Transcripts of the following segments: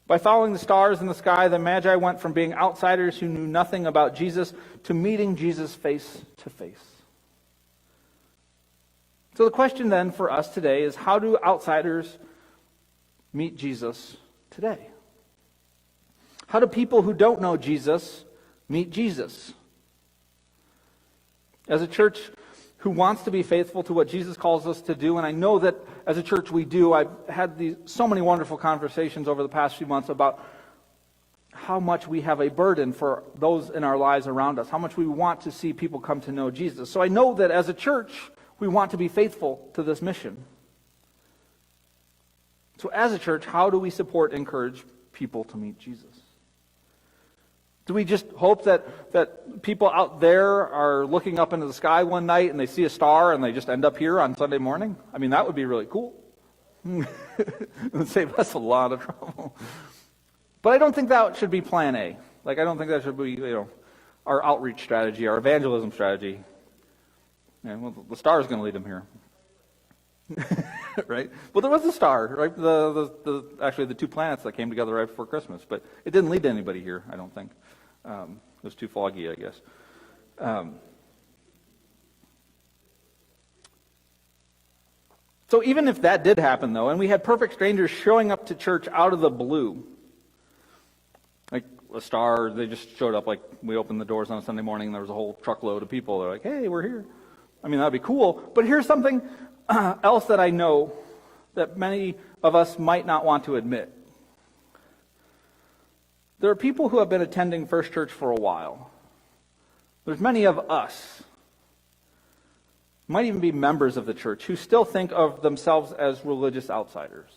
By following the stars in the sky, the Magi went from being outsiders who knew nothing about Jesus to meeting Jesus face to face. So the question then for us today is, how do outsiders meet Jesus today? How do people who don't know Jesus meet Jesus? As a church who wants to be faithful to what Jesus calls us to do, and I know that as a church we do, I've had so many wonderful conversations over the past few months about how much we have a burden for those in our lives around us, how much we want to see people come to know Jesus. So I know that as a church, we want to be faithful to this mission. So as a church, how do we support and encourage people to meet Jesus? Do we just hope that people out there are looking up into the sky one night and they see a star and they just end up here on Sunday morning? I mean, that would be really cool. It would save us a lot of trouble. But I don't think that should be plan A. I don't think that should be, our outreach strategy, our evangelism strategy. Yeah, well, the star is going to lead them here. Right? Well, there was a star, right? Actually, the two planets that came together right before Christmas, but it didn't lead to anybody here, I don't think. It was too foggy, I guess. So even if that did happen, though, and we had perfect strangers showing up to church out of the blue, like a star, they just showed up, like we opened the doors on a Sunday morning and there was a whole truckload of people. They're like, hey, we're here. I mean, that'd be cool. But here's something else that I know that many of us might not want to admit. There are people who have been attending First Church for a while. There's many of us, might even be members of the church, who still think of themselves as religious outsiders.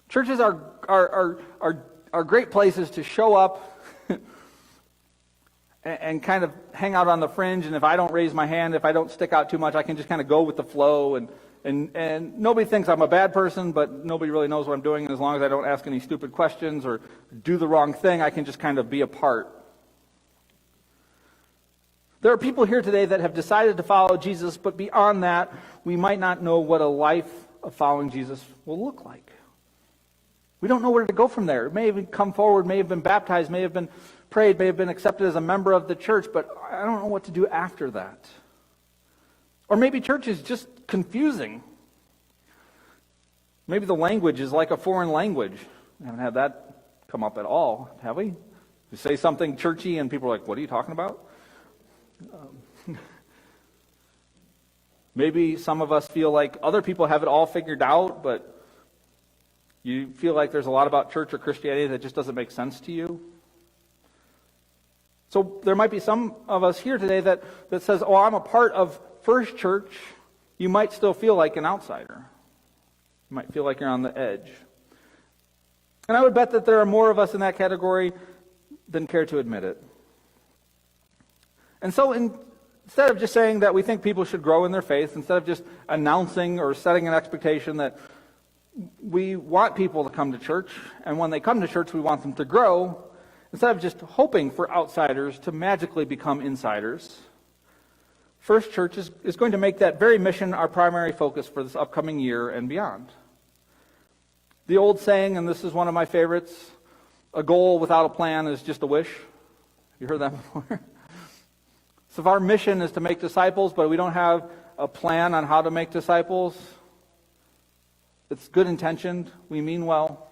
Churches are great places to show up and kind of hang out on the fringe, and if I don't raise my hand, if I don't stick out too much, I can just kind of go with the flow, and nobody thinks I'm a bad person, but nobody really knows what I'm doing, and as long as I don't ask any stupid questions or do the wrong thing, I can just kind of be a part. There are people here today that have decided to follow Jesus, but beyond that, we might not know what a life of following Jesus will look like. We don't know where to go from there. It may have come forward, may have been baptized, may have been prayed, may have been accepted as a member of the church, but I don't know what to do after that. Or maybe church is just confusing. Maybe the language is like a foreign language. We haven't had that come up at all, have we? You say something churchy and people are like, what are you talking about? Maybe some of us feel like other people have it all figured out, but you feel like there's a lot about church or Christianity that just doesn't make sense to you. So there might be some of us here today that says, oh, I'm a part of First Church. You might still feel like an outsider. You might feel like you're on the edge. And I would bet that there are more of us in that category than care to admit it. And so instead of just saying that we think people should grow in their faith, instead of just announcing or setting an expectation that we want people to come to church, and when they come to church we want them to grow, instead of just hoping for outsiders to magically become insiders, First Church is going to make that very mission our primary focus for this upcoming year and beyond. The old saying, and this is one of my favorites, a goal without a plan is just a wish. Have you heard that before? So if our mission is to make disciples, but we don't have a plan on how to make disciples, it's good intentioned, we mean well.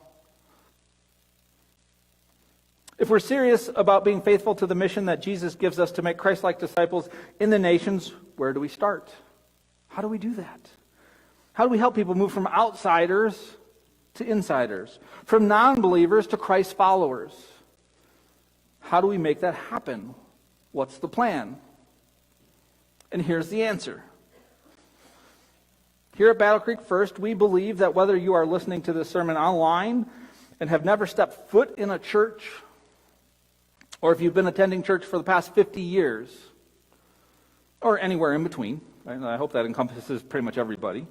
If we're serious about being faithful to the mission that Jesus gives us to make Christ-like disciples in the nations, where do we start? How do we do that? How do we help people move from outsiders to insiders? From non-believers to Christ followers? How do we make that happen? What's the plan? And here's the answer. Here at Battle Creek First, we believe that whether you are listening to this sermon online and have never stepped foot in a church, or if you've been attending church for the past 50 years, or anywhere in between, and I hope that encompasses pretty much everybody,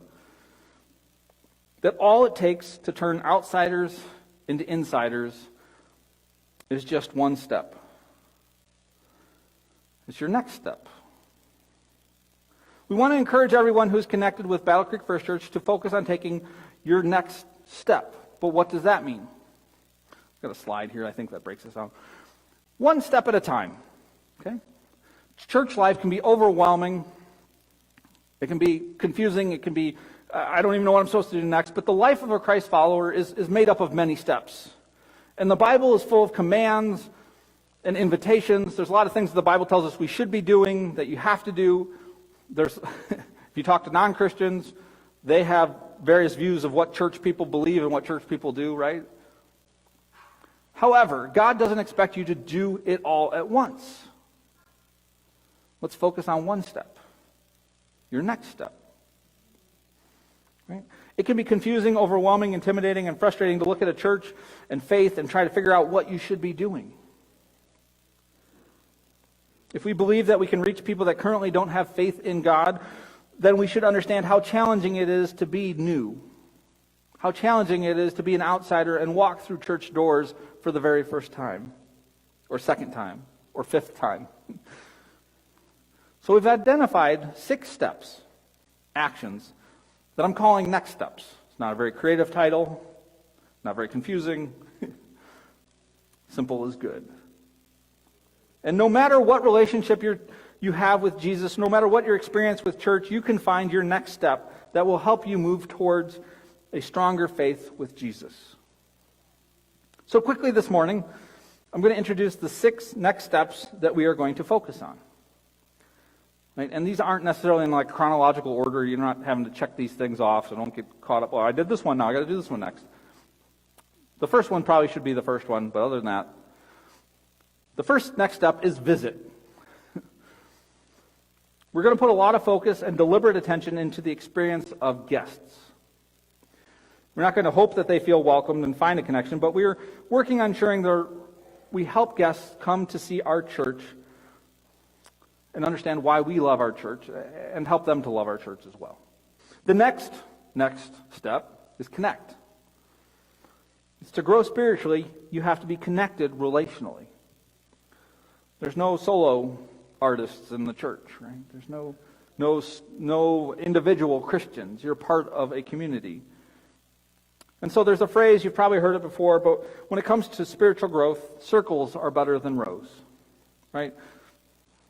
that all it takes to turn outsiders into insiders is just one step. It's your next step. We want to encourage everyone who's connected with Battle Creek First Church to focus on taking your next step But what does that mean? I've got a slide here, I think that breaks this out. One step at a time. Okay? Church life can be overwhelming. It can be confusing. It can be, I don't even know what I'm supposed to do next. But the life of a Christ follower is made up of many steps. And the Bible is full of commands and invitations. There's a lot of things that the Bible tells us we should be doing, that you have to do. If you talk to non-Christians, they have various views of what church people believe and what church people do, right? However, God doesn't expect you to do it all at once. Let's focus on one step. Your next step. Right? It can be confusing, overwhelming, intimidating, and frustrating to look at a church and faith and try to figure out what you should be doing. If we believe that we can reach people that currently don't have faith in God, then we should understand how challenging it is to be new. How challenging it is to be an outsider and walk through church doors for the very first time, or second time, or fifth time. So we've identified 6 steps, actions, that I'm calling next steps. It's not a very creative title, not very confusing. Simple is good. And no matter what relationship you have with Jesus, no matter what your experience with church, you can find your next step that will help you move towards a stronger faith with Jesus. So quickly this morning, I'm going to introduce the 6 next steps that we are going to focus on. Right? And these aren't necessarily in like chronological order. You're not having to check these things off, so don't get caught up. Well, I did this one now, I got to do this one next. The first one probably should be the first one, but other than that, the first next step is visit. We're going to put a lot of focus and deliberate attention into the experience of guests. We're not going to hope that they feel welcomed and find a connection, but we're working on ensuring that we help guests come to see our church and understand why we love our church and help them to love our church as well. The next step is connect. It's to grow spiritually, you have to be connected relationally. There's no solo artists in the church, right? There's no individual Christians. You're part of a community. And so there's a phrase, you've probably heard it before, but when it comes to spiritual growth, circles are better than rows, right?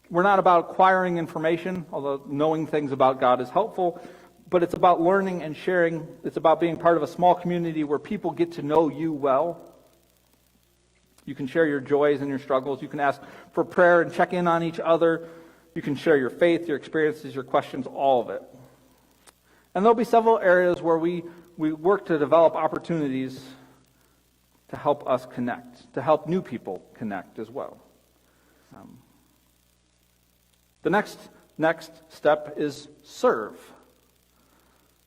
We're not about acquiring information, although knowing things about God is helpful, but it's about learning and sharing. It's about being part of a small community where people get to know you well. You can share your joys and your struggles. You can ask for prayer and check in on each other. You can share your faith, your experiences, your questions, all of it. And there'll be several areas where we work to develop opportunities to help us connect, to help new people connect as well. The next step is serve.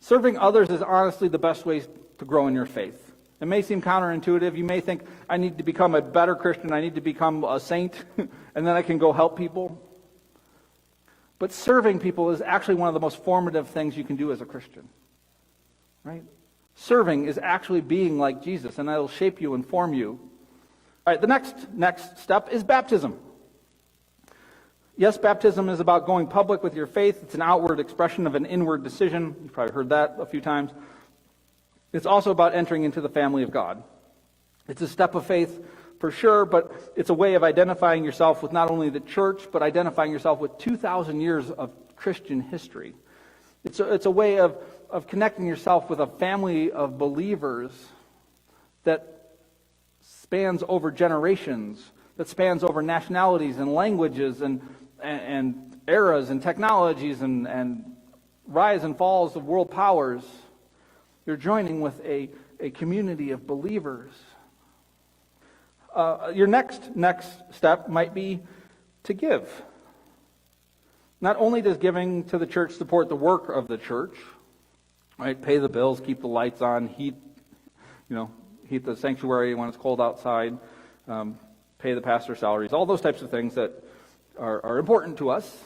Serving others is honestly the best way to grow in your faith. It may seem counterintuitive. You may think, I need to become a better Christian, I need to become a saint, and then I can go help people. But serving people is actually one of the most formative things you can do as a Christian. Right? Serving is actually being like Jesus, and that'll shape you and form you. All right, the next step is baptism. Yes, baptism is about going public with your faith. It's an outward expression of an inward decision. You've probably heard that a few times. It's also about entering into the family of God. It's a step of faith for sure, but it's a way of identifying yourself with not only the church, but identifying yourself with 2,000 years of Christian history. It's a way of connecting yourself with a family of believers that spans over generations, that spans over nationalities and languages and eras and technologies and rise and falls of world powers. You're joining with a community of believers. Your next step might be to give. Not only does giving to the church support the work of the church, right? Pay the bills, keep the lights on, heat the sanctuary when it's cold outside, pay the pastor's salaries, all those types of things that are important to us.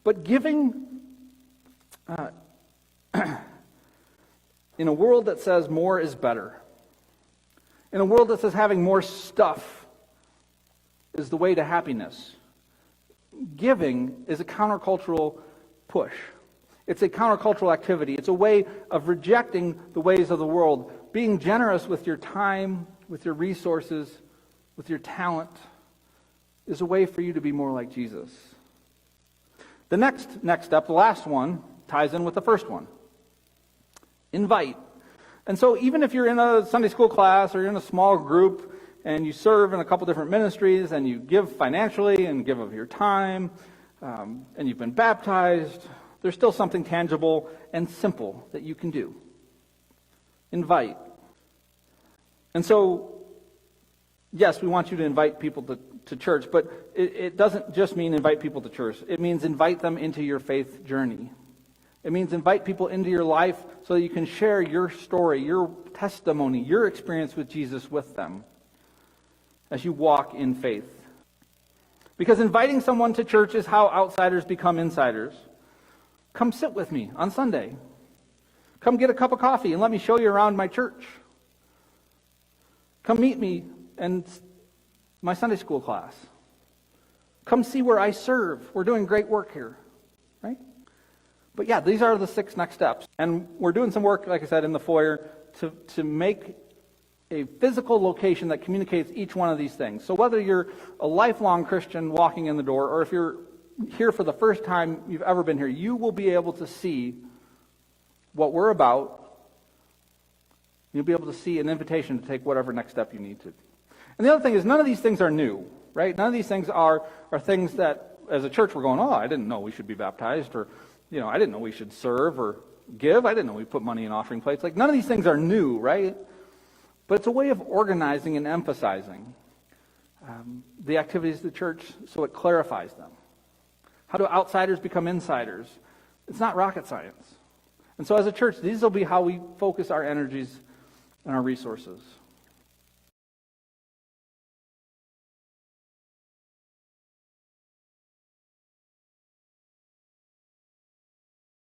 But giving in a world that says more is better, in a world that says having more stuff is the way to happiness, giving is a countercultural push. It's a countercultural activity. It's a way of rejecting the ways of the world. Being generous with your time, with your resources, with your talent is a way for you to be more like Jesus. The next step, the last one, ties in with the first one. Invite. And so even if you're in a Sunday school class or you're in a small group and you serve in a couple different ministries and you give financially and give of your time and you've been baptized, there's still something tangible and simple that you can do. Invite. And so, yes, we want you to invite people to church, but it doesn't just mean invite people to church. It means invite them into your faith journey. It means invite people into your life so that you can share your story, your testimony, your experience with Jesus with them as you walk in faith. Because inviting someone to church is how outsiders become insiders. Come sit with me on Sunday. Come get a cup of coffee and let me show you around my church. Come meet me in my Sunday school class. Come see where I serve. We're doing great work here, right? But yeah, these are the 6 next steps. And we're doing some work, like I said, in the foyer to make a physical location that communicates each one of these things. So whether you're a lifelong Christian walking in the door, or if you're here for the first time you've ever been here, you will be able to see what we're about. You'll be able to see an invitation to take whatever next step you need to. And the other thing is, none of these things are new, right? None of these things are things that, as a church, we're going, oh, I didn't know we should be baptized, or, I didn't know we should serve or give. I didn't know we put money in offering plates. Like, none of these things are new, right? But it's a way of organizing and emphasizing the activities of the church so it clarifies them. How do outsiders become insiders? It's not rocket science. And so as a church, these will be how we focus our energies and our resources.